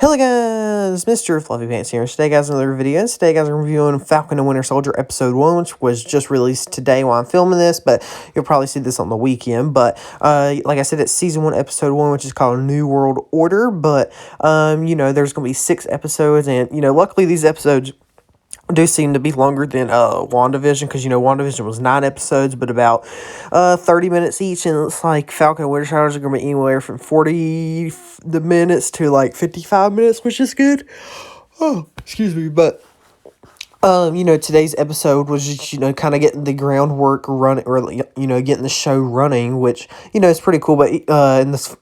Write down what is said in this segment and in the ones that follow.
Hello guys, Mr. Fluffy Pants here. Today guys, another video. Today guys, I'm reviewing Falcon and Winter Soldier episode 1, which was just released today while I'm filming this, but you'll probably see this on the weekend. But like I said, it's season 1, episode 1, which is called New World Order. But there's gonna be 6 episodes, and luckily these episodes do seem to be longer than WandaVision, because WandaVision was 9 episodes, but about 30 minutes each, and it's like Falcon and Winter Soldier are going to be anywhere from 40 minutes to like 55 minutes, which is good. Oh, excuse me, but today's episode was just, kind of getting the groundwork running, or, getting the show running, which, is pretty cool. But, and this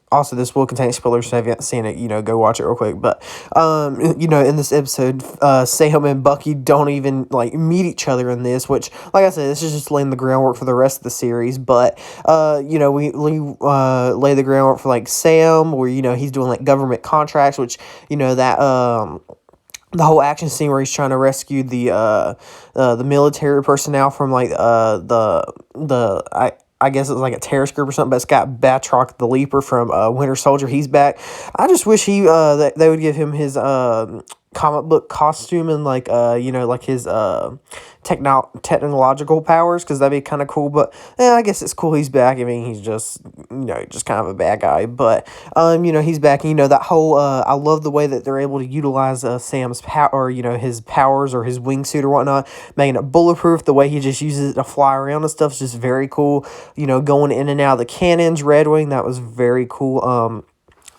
will contain spoilers, so if you haven't seen it, go watch it real quick. But, in this episode, Sam and Bucky don't even, meet each other in this, which, like I said, this is just laying the groundwork for the rest of the series. But, we lay the groundwork for, Sam, where, he's doing, government contracts, which, the whole action scene where he's trying to rescue the military personnel from I guess it was a terrorist group or something, but it's got Batroc the Leaper from Winter Soldier. He's back. I just wish that they would give him his comic book costume and his technological powers, because that'd be kind of cool. But I guess it's cool he's back. I mean, he's just just kind of a bad guy, but he's back. And, that whole I love the way that they're able to utilize Sam's power, or his powers, or his wingsuit or whatnot, making it bulletproof. The way he just uses it to fly around and stuff is just very cool. Going in and out of the cannons, Red Wing, that was very cool.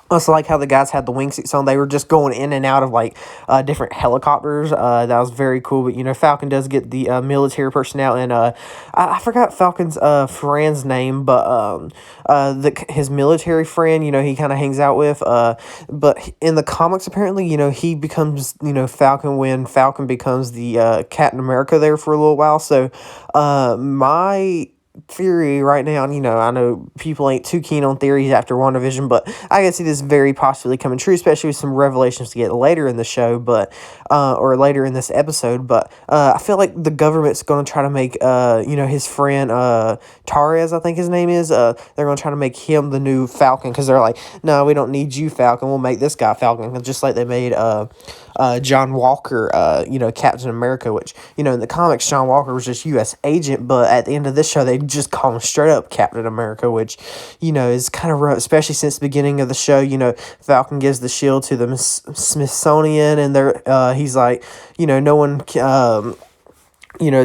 Also, like how the guys had the wingsuits on, they were just going in and out of different helicopters. That was very cool. But Falcon does get the military personnel, and I forgot Falcon's friend's name, but his military friend, he kind of hangs out with. But in the comics, apparently, he becomes Falcon when Falcon becomes the Captain America there for a little while. So my theory right now, I know people ain't too keen on theories after WandaVision, but I can see this very possibly coming true, especially with some revelations to get later in the show, but or later in this episode. But I feel like the government's going to try to make his friend Torres, I think his name is, they're going to try to make him the new Falcon, because they're like, no, we don't need you, Falcon, we'll make this guy Falcon, just like they made John Walker, Captain America, which, in the comics, John Walker was just U.S. agent, but at the end of this show, they just call him straight up Captain America, which, is kind of rough, especially since the beginning of the show. Falcon gives the shield to the Smithsonian, and he's like, no one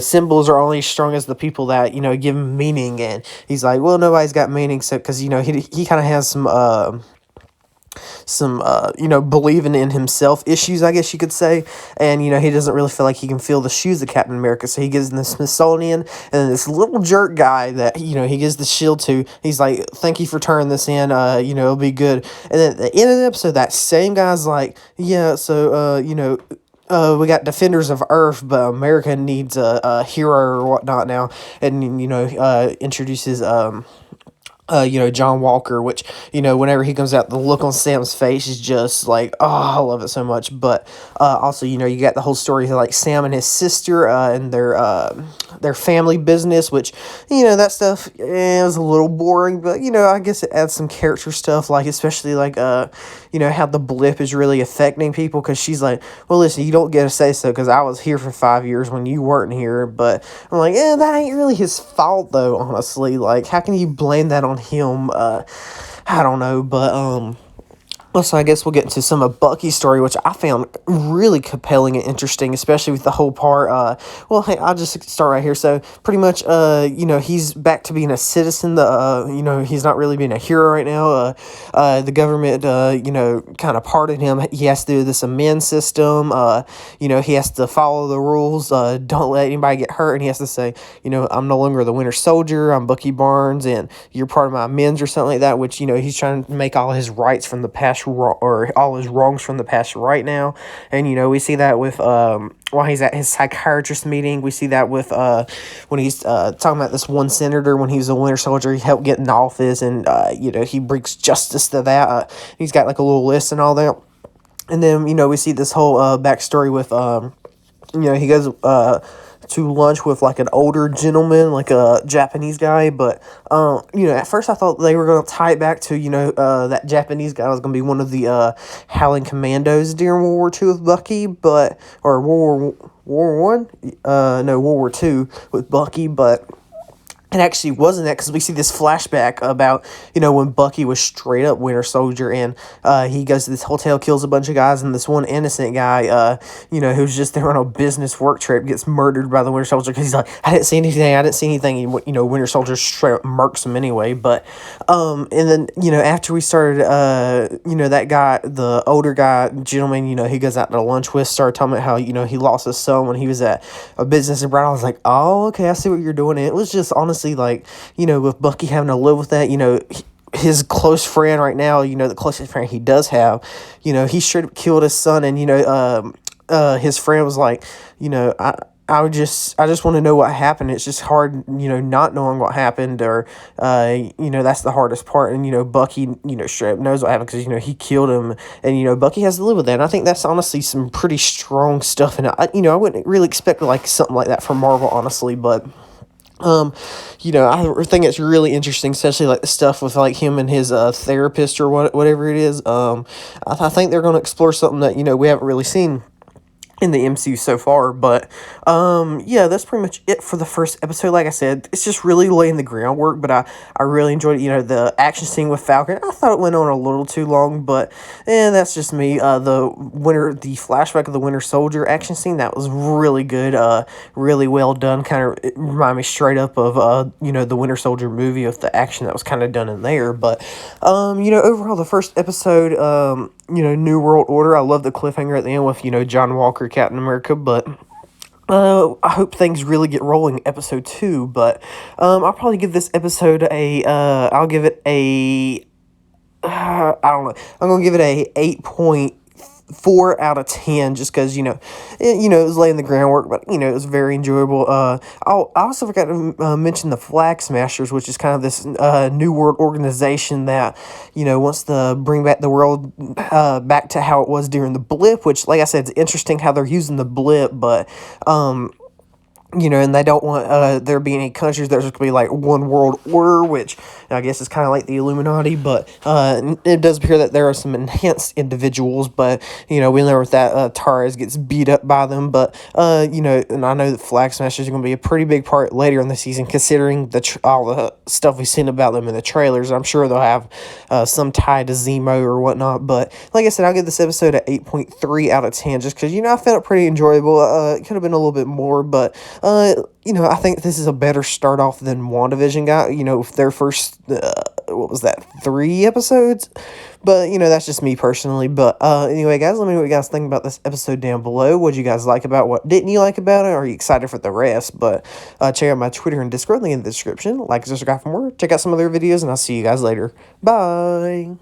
symbols are only strong as the people that, give them meaning, and he's like, well, nobody's got meaning, so, because, he kind of has some believing in himself issues, I guess you could say, and he doesn't really feel like he can fill the shoes of Captain America, so he gives him the Smithsonian, and then this little jerk guy that he gives the shield to, he's like, thank you for turning this in, it'll be good. And then at the end of the episode, that same guy's like, yeah, so we got Defenders of Earth, but America needs a hero or whatnot now, and introduces John Walker, which, whenever he comes out, the look on Sam's face is just like, oh, I love it so much. But also, you got the whole story of Sam and his sister and their family business, which, that stuff is a little boring, but, I guess it adds some character stuff, especially how the blip is really affecting people, because she's like, well, listen, you don't get to say so, because I was here for 5 years when you weren't here. But I'm like, that ain't really his fault, though, honestly. How can you blame that on him? I don't know, but so I guess we'll get into some of Bucky's story, which I found really compelling and interesting, especially with the whole part. Well, hey, I'll just start right here. So pretty much, he's back to being a citizen. He's not really being a hero right now. The government, kind of pardoned him. He has to do this amend system. He has to follow the rules. Don't let anybody get hurt. And he has to say, I'm no longer the Winter Soldier. I'm Bucky Barnes, and you're part of my amends or something like that, which, he's trying to make all his rights from the past, or all his wrongs from the past right now. And we see that with while he's at his psychiatrist meeting. We see that with when he's talking about this one senator when he was a Winter Soldier, he helped get in office, and he brings justice to that. He's got a little list and all that. And then we see this whole backstory with he goes to lunch with like an older gentleman, like a Japanese guy. But at first I thought they were gonna tie it back to that Japanese guy was gonna be one of the Howling Commandos during World War II with Bucky, or War One, no, World War II with Bucky, but it actually wasn't that, because we see this flashback about, when Bucky was straight up Winter Soldier, and he goes to this hotel, kills a bunch of guys, and this one innocent guy, who's just there on a business work trip, gets murdered by the Winter Soldier, because he's like, I didn't see anything, and, Winter Soldier straight up murks him anyway. But, and then, after we started, that guy, the older guy, gentleman, he goes out to lunch with, started talking about how, he lost his son when he was at a business abroad. I was like, oh, okay, I see what you're doing. And it was just honestly, like, with Bucky having to live with that, his close friend right now, the closest friend he does have, he straight up killed his son, and, his friend was like, I just want to know what happened. It's just hard, not knowing what happened, or, that's the hardest part. And, Bucky, straight up knows what happened, because, he killed him, and, Bucky has to live with that. And I think that's honestly some pretty strong stuff. And, I wouldn't really expect, like, something like that from Marvel, honestly, but I think it's really interesting, especially like the stuff with like him and his therapist or whatever it is. I think they're going to explore something that we haven't really seen in the MCU so far. But that's pretty much it for the first episode. Like I said, it's just really laying the groundwork, but I really enjoyed the action scene with Falcon. I thought it went on a little too long, but that's just me. The flashback of the Winter Soldier action scene, that was really good, really well done. Kind of remind me straight up of the Winter Soldier movie, with the action that was kind of done in there. But overall, the first episode, New World Order, I love the cliffhanger at the end with John Walker, Captain America. But I hope things really get rolling episode 2. But I'll probably give this episode I'll give it a I don't know, I'm gonna give it a 8.4 out of 10, just because it was laying the groundwork, but it was very enjoyable. I also forgot to mention the Flag Smashers, which is kind of this new world organization that wants to bring back the world back to how it was during the blip, which, like I said, it's interesting how they're using the blip, but and they don't want there being any countries. There's just going to be like one world order, which I guess is kind of like the Illuminati. But it does appear that there are some enhanced individuals. But we know that Torres gets beat up by them. But and I know that Flag Smashers are going to be a pretty big part later in the season, considering all the stuff we've seen about them in the trailers. I'm sure they'll have some tie to Zemo or whatnot. But like I said, I'll give this episode an 8.3 out of 10, just because I found it pretty enjoyable. It could have been a little bit more, but I think this is a better start off than WandaVision got, with their first, 3 episodes? But, that's just me personally. But, anyway, guys, let me know what you guys think about this episode down below. What did you guys like about it? What didn't you like about it? Are you excited for the rest? But, check out my Twitter and Discord link in the description. Like and subscribe for more. Check out some other videos, and I'll see you guys later. Bye!